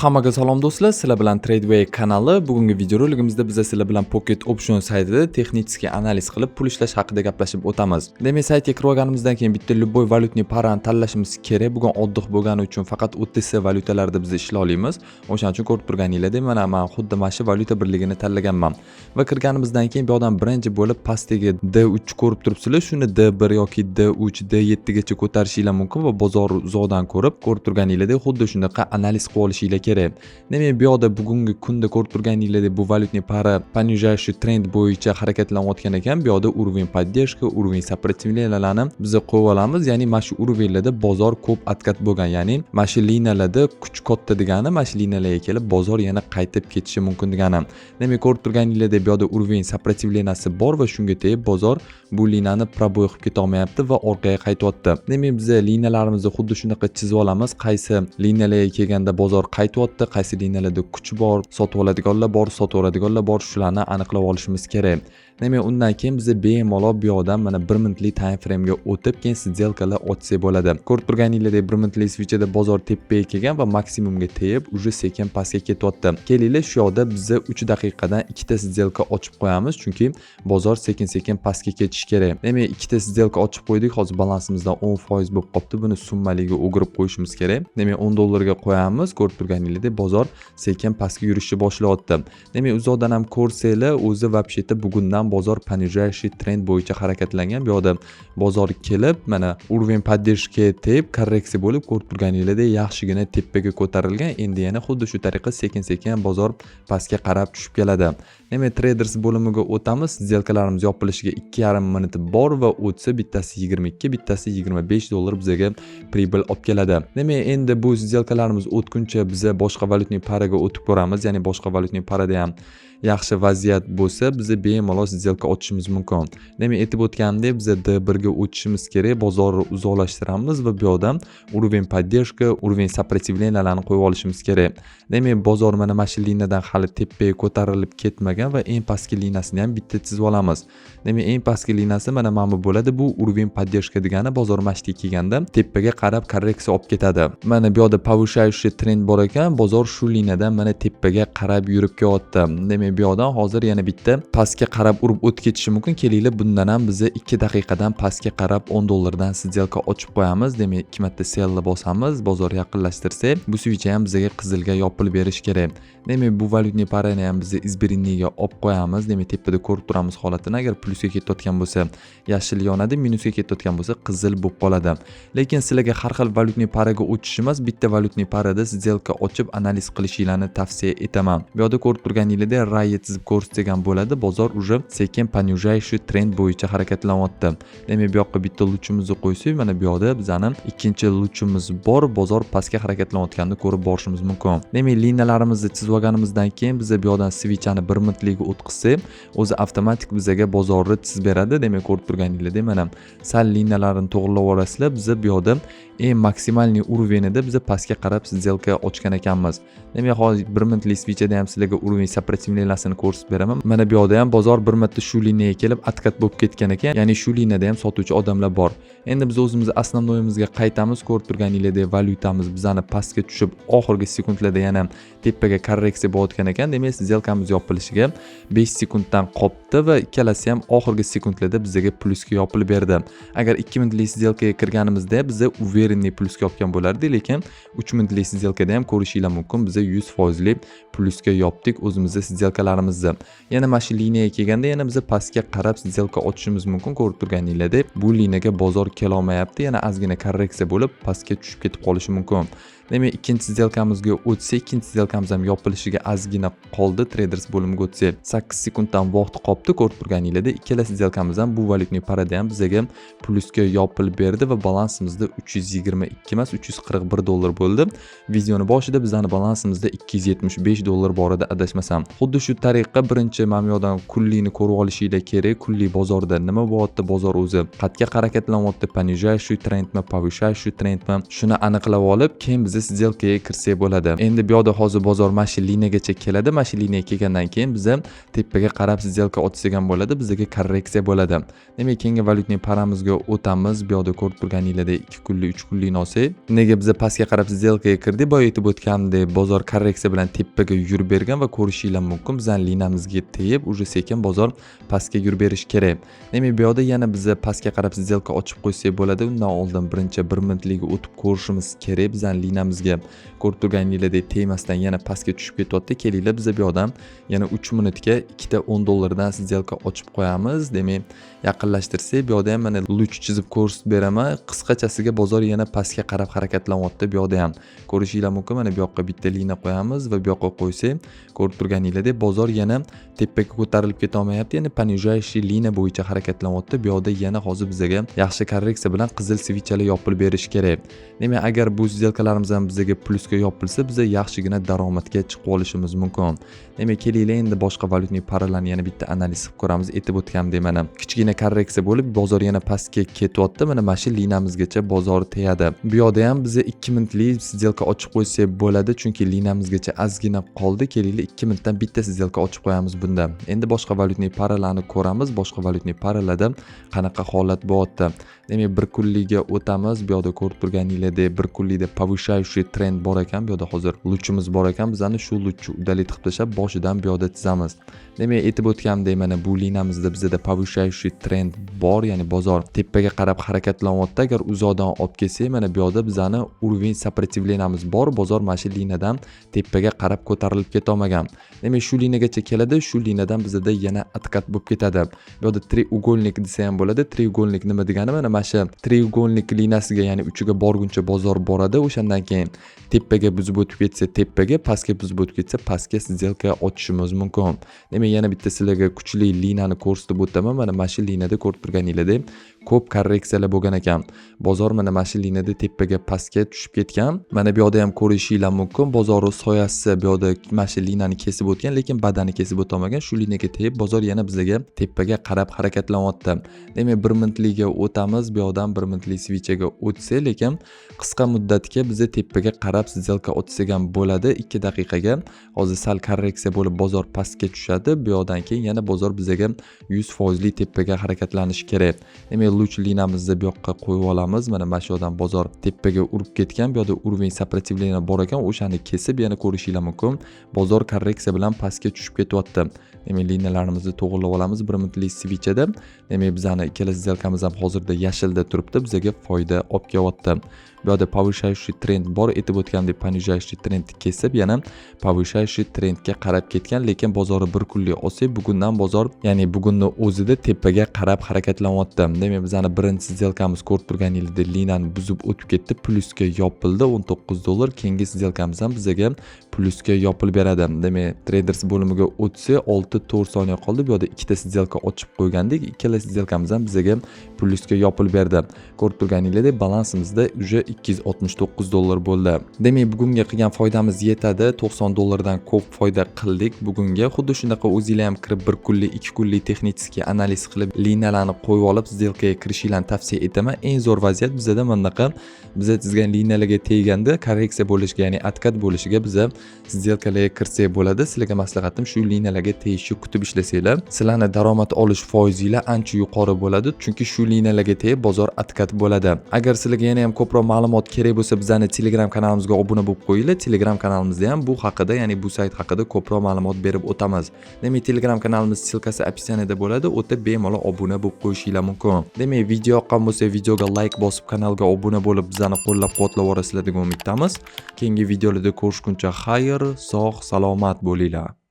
Hammaga salom do'stlar, sizlar bilan Tradeway kanali. Bugungi videoroligimizda biz sizlar bilan Pocket Option saytida texnik analiz qilib pul ishlash haqida gaplashib o'tamiz. Demak, saytga kirib olganimizdan keyin bitta любой valyutni parani tanlashimiz kerak. Bugun oddiy bo'lgani uchun faqat OTC valyutalarda biz ishlay olamiz. O'shaning uchun ko'rib turganinglardek, mana men xuddi mana shu valyuta birligini tanlaganman. Va kirganimizdan keyin bu odam birinchi bo'lib pastdagi D3 ko'rib turibsizlar. Shuni D1 yoki D3, D7 gacha ko'tarishinglar mumkin va bozor uzoqdan ko'rib turganinglardek xuddi shunaqa analiz qilib olishinglar kerak. Demak, bu yoqda bugungi kunda ko'rib turganinglardek bu valyutni para понижающий trend bo'yicha harakatlanayotgan ekan. Bu yoqda уровень поддержки, уровень сопротивленияларni biz qo'yib olamiz. Ya'ni mana shu уровеньlarda bozor ko'p atkat bo'lgan. Ya'ni mana shu liniyalarda kuch katta degani, mana shu liniyalarga kelib bozor yana qaytib ketishi mumkin degani. Demak, ko'rib turganinglardek bu yoqda уровень сопротивленияsi bor va shunga tegib bozor bu liniyani proboy qilib keta olmayapti va orqaga qaytyapti. Demak, biz liniyalarimizni xuddi shunaqa chizib olamiz. Qaysi liniyalarga kelganda bozor qaytyapti, qaysi liniyalarda kuch bor, sotib oladiganlar bor, sotib oladiganlar bor, shularni aniqlab olishimiz kerak. Demak, undan keyin biz bemalol bu yoqdan mana 1 minutlik time frame ga o'tib, keyin сделкаlar ochsak bo'ladi. Ko'rib turganinglardek 1 minutlik switchda bozor tepaga kelgan va maksimumga tegib, уже sekin pastga ketyapti. Kelinglar, shu yoqda biz 3 daqiqadan ikkita сделка ochib qo'yamiz, chunki bozor sekin-sekin pastga ketishi kerak. Demak, ikkita сделка ochib qo'ydik. Hozir balansimizdan 10% bo'lib qolibdi. Buni summaliga o'girib qo'yishimiz kerak. Demak, $10 ga qo'yamiz. Ko'rib turganinglardek bozor sekin pastga yurishni boshlayapti. Demak, uzoqdan ham ko'rsanglar, o'zi вообще-то bugundan bozor понижающий trend bo'yicha harakatlangan. Bu yoqda bozor kelib, mana уровень поддержки tegib, korreksiya bo'lib, ko'rib turganinglardek yaxshigina tepaga ko'tarilgan. Endi yana xuddi shu tariqa sekin-sekin bozor pastga qarab tushib keladi. Demak, traders bo'limiga o'tamiz. Сделкаlarimiz yopilishiga 2,5 minut bor va o'tsa bittasi 22, bittasi $25 bizga pribel olib keladi. Demak, endi bu сделкаlarimiz o'tguncha biz boshqa valyutni paraga o'tib ko'ramiz. Ya'ni boshqa valyutni parada ham yaxshi vaziyat bo'lsa, biz bemalol сделка ochishimiz mumkin. Demak, aytib o'tganimdek, biz D1 ga o'tishimiz kerak, bozorni uzoqlashtiramiz va bu yoqdan уровень поддержки, уровень сопротивленияларni qo'yib olishimiz kerak. Demak, bozor mana shu liniyadan hali tepaga ko'tarilib ketmagan va eng pastki liniyasini ham bitta chizib olamiz. Demak, eng pastki liniyasi mana bu bo'ladi. Bu уровень поддержки degani bozor mashtiga kelganda tepaga qarab korreksiya olib ketadi. Mana bu yoqda повышающий trend bor ekan, bozor shu liniyadan mana tepaga qarab yurib kelyapti. Demak, bu yoqdan hozir yana bitta pastga qarab urib o'tib ketishi mumkin. Kelinglar, bundan ham biz 2 daqiqadan pastga qarab $10 dan сделка ochib qo'yamiz. Demak, 2 marta sell bosamiz, bozor yaqinlashtirsak, bu switch ham bizga qizilga yopilib berish kerak. Demak, bu valyutni parani ham biz izbiriniga olib qo'yamiz. Demak, tepada ko'rib turamiz holatini. Agar plusga ketayotgan bo'lsa, yashil yonadi, minusga ketayotgan bo'lsa, qizil bo'lib qoladi. Lekin sizlarga har xil valyutni paraga o'tish emas, bitta valyutni parada сделка ochib analiz qilishinglarni tavsiya etaman. Bu yerda ko'rib turganinglarda raya chizib ko'rsatilgan bo'ladi. Bozor уже sekin понижающий trend bo'yicha harakatlanyapti. Demak, bu yoqqa bitta luchimizni qo'ysak, mana bu yoqda bizning ikkinchi luchimiz bor. Bozor pastga harakatlanayotganini ko'rib borishimiz mumkin. Demak, liniyalarimizni chizib olganimizdan keyin biz bu yoqdan switchni 1 minutliga o'tkazsak, o'zi avtomatik bizga bozorni chizib beradi. Demak, ko'rib turganinglardek, mana sal liniyalarni to'g'rilab olasizlar. Biz bu yoqda eng maksimalniy уровеньda biz pastga qarab сделка ochgan ekanmiz. Demak, hozir 1 minutlik switchda ham sizlarga уровень сопротивленияларni ko'rsatib beraman. Mana bu yoqda ham bozor bir marta shu liniyaga kelib atkat bo'lib ketgan ekan. Ya'ni shu liniyada ham sotuvchi odamlar bor. Endi biz o'zimiz основноyimizga qaytamiz. Ko'rib turganinglardek, valyutamiz bizani pastga tushib, oxirgi sekundlarda yana tepaga korreksiya bo'layotgan ekan. Demak, сделкamiz yopilishiga 5 sekunddan qoldi va ikkalasi ham oxirgi sekundlarda bizga plusga yopilib berdi. Agar 2 minutlik сделкаga kirganimizda biz уверенный plusga olgan bo'lardik, lekin 3 minutlik сделкада ham ko'rishinglar mumkin, biz 100% plusga yopdik o'zimizning сделкаlarimizni. Yana mana shu liniyaga kelganda yana biz pastga qarab сделка ochishimiz mumkin. Ko'rib turganinglardek, bu liniyaga bozor kela olmayapti. Yana ozgina korreksiya bo'lib, pastga tushib ketib qolishi mumkin. Demak, ikkinchi сделкамizga o'tsak, ikkinchi сделкamiz ham yopilishiga ozgina qoldi. Traders bo'limiga o'tsak, 8 sekunddan vaqt qoldi. Ko'rib turganinglardek, ikkala сделкamiz ham bu valyutni parada ham bizga plusga yopilib berdi va balansimizda 322 emas, $341 bo'ldi. Videoni boshida bizning balansimizda $275 bor edi, adashmasam. Xuddi shu tariqa birinchi mana bu yoqdan kullini ko'rib olishinglar kerak. Kulli bozorda nima bo'lyapti? Bozor o'zi qayerga harakatlanyapti? Понижающий trendmi, повышающий trendmi? Shuni aniqlab olib, keyin biz сделкаga kirsak bo'ladi. Endi bu yoqda hozir bozor mana shu liniyagacha keladi. Mana shu liniyaga kelgandan keyin biz ham tepaga qarab сделка ochsak ham bo'ladi. Bizga korreksiya bo'ladi. Demak, keyingi valyutniy paramizga o'tamiz. Bu yoqda ko'rib turganingizdek 2 kunlik, 3 kunlikni olsak, nega biz pastga qarab сделкаga kirdik? Boya aytib o'tgandek, bozor korreksiya bilan tepaga yurib bergan va ko'rishinglar mumkin. Bizning liniyamizga tegib, uje sekin bozor pastga yurib berish kerak. Demak, bu yoqda yana biz pastga qarab сделка ochib qo'ysak bo'ladi. Undan oldin birinchi 1 minutlikka o'tib ko'rishimiz kerak. Bizning liniyamizga ko'rib turganingizdek tegmasdan yana pastga tushib ketyapti. Kelinglar, biz bu yoqdan yana 3 minutga ikkita $10 dan сделка ochib qo'yamiz. Demak, yaqinlashtirsak, bu yoqda ham mana luch chizib ko'rsatib beraman. Qisqachasiga bozor yana pastga qarab harakatlanyapti. Bu yoqda ham ko'rishinglar mumkin. Mana bu yoqqa bitta liniya qo'yamiz va bu yoqqa qo'ysak, ko'rib turganingizdek bozor yana tepaga ko'tarilib keta olmayapti. Ya'ni понижающий liniya bo'yicha harakatlanyapti. Bu yoqda yana hozir bizga yaxshi korreksiya bilan qizil svichalar yopilib berish kerak. Demak, agar bu сделкаlarimiz ham bizga plusga yopilsa, biz yaxshigina daromadga chiqib olishimiz mumkin. Demak, kelinglar endi boshqa valyutniy paralarni yana bitta analiz qilib ko'ramiz. Aytib o'tgandek, mana kichkina korreksiya bo'lib, bozor yana pastga ketyapti. Mana shu liniyamizgacha bozor tegadi. Bu yoqda ham biz 2 minutlik сделка ochib qo'ysak bo'ladi, chunki liniyamizgacha ozgina qoldi. Kelinglar 2 minutdan bitta сделка ochib qo'yamiz bunda. Endi boshqa valyutniy paralarni ko'ramiz. Boshqa valyutniy paralarda qanaqa holat bo'lyapti? Demak, 1 kunlikka o'tamiz. Bu yoqda ko'rib turganingizdek 1 kunlikda повышающий trend bor ekan. Bu yoqda hozir luchimiz bor ekan. Biz ana shu luchni udalit qilib tashlab boshidan bu yoqda chizamiz. Demak, aytib o'tgandek, mana bu liniyamizda bizda повышающий trend bor, ya'ni bozor tepaga qarab harakatlanyapti. Agar uzoqdan olib kelsak, mana bu yoqda bizani уровень сопротивленияmiz bor. Bozor mana shu liniyadan tepaga qarab ko'tarilib keta olmagan. Demak, shu liniyagacha keladi. Shu liniyadan bizda yana откат bo'lib ketadi. Bu yoqda треугольник desa ham bo'ladi. Треугольник nima degani? Mana shu треугольник liniyasiga, ya'ni uchiga borguncha bozor boradi. O'shandan keyin tepaga buzib o'tib ketsa tepaga, pastga buzib o'tib ketsa pastga сделка ochishimiz mumkin. Demak, yana bitta sizlarga kuchli liniyani ko'rsatib o'taman. Mana shu liniyada ko'rib turganingizdek ko'p korreksiyalar bo'lgan ekan. Bozor mana shu liniyada tepaga pastga tushib ketgan. Mana bu yoqda ham ko'rishinglar mumkin. Bozor soyasi bu yoqda mana shu liniyani kesib o'tgan, lekin badani kesib o'tolmagan. Shu liniyaga tegib bozor yana bizga tepaga qarab harakatlanyapti. Demak, 1 minutlikka o'tamiz. Bu yoqdan 1 minutlik svichaga o'tsa, lekin qisqa muddatga biz tepaga qarab сделка ochsak ham bo'ladi. 2 daqiqaga hozir sal korreksiya bo'lib bozor pastga tushadi. Bu yoqdan keyin yana bozor bizga 100% tepaga harakatlanishi kerak. Demak, luch liniyamizni bu yoqqa qo'yib olamiz. Mana shu yoqdan bozor tepaga urib ketgan. Bu yoqda уровень сопротивления bor ekan. O'shani kesib yana ko'rishinglar mumkin. Bozor korreksiya bilan pastga tushib ketyapti. Demak, liniyalarimizni to'g'rilab olamiz 1 minutlik svichada. Demak, bizning ikkala сделкamiz ham hozirda yashilda turibdi. Bizga foyda olib kelyapti. Bu yoqda повышающий trend bor. Aytib o'tgandek, понижающий trend kesib yana повышающий trendga qarab ketgan, lekin bozorni 1 kunlik olsak, bugundan bozor, ya'ni bugunning o'zida tepaga qarab harakatlanyapti. Demak, bizning birinchi сделкamiz ko'rib turganingizdek liniyani buzib o'tib ketdi, plusga yopildi $19. Keyingi сделкamiz ham bizga plusga yopilib beradi. Demak, traders bo'limiga o'tsa 6-4 soniya qoldi. Bu yoqda ikkita сделка ochib qo'ygandik. Ikkala сделкamiz ham bizga plusga yopilib berdi. Ko'rib turganingizdek balansimizda uje $269 bo'ldi. Demak, bugunga qilgan foydamiz yetadi. $90 dan ko'p foyda qildik bugunga. Xuddi shunaqa o'zingizlar ham kirib 1 kunlik, 2 kunlik texnik analiz qilib liniyalarni qo'yib olib сделкаga kirishinglarni tavsiya etaman. Eng zo'r vaziyat bizda bunaqa bizga chizgan liniyalarga teganda korreksiya bo'lishiga, ya'ni откат bo'lishiga biza сделкаlarga kirsak bo'ladi. Sizlarga maslahatim shu liniyalarga tegishni kutib ishlasanglar, sizlarning daromad olish foizinglar ancha yuqori bo'ladi, chunki shu liniyalarga tegib bozor откат bo'ladi. Agar sizlarga yana ham ko'proq ma'lumot kerak bo'lsa, bizning Telegram kanalimizga obuna bo'lib qo'yinglar. Telegram kanalimizda ham bu haqida, ya'ni bu sayt haqida ko'proq ma'lumot berib o'tamiz. Demak, Telegram kanalimiz silkasi opsiyasida bo'ladi. O'tib bemalol obuna bo'lib qo'yishinglar mumkin. Demak, video yoqqan bo'lsa, videoga like bosib, kanalga obuna bo'lib, bizani qo'llab-quvvatlab borasizlar degan umiddamiz. Keyingi videolarda ko'rishguncha xayr, sog', salomat bo'linglar.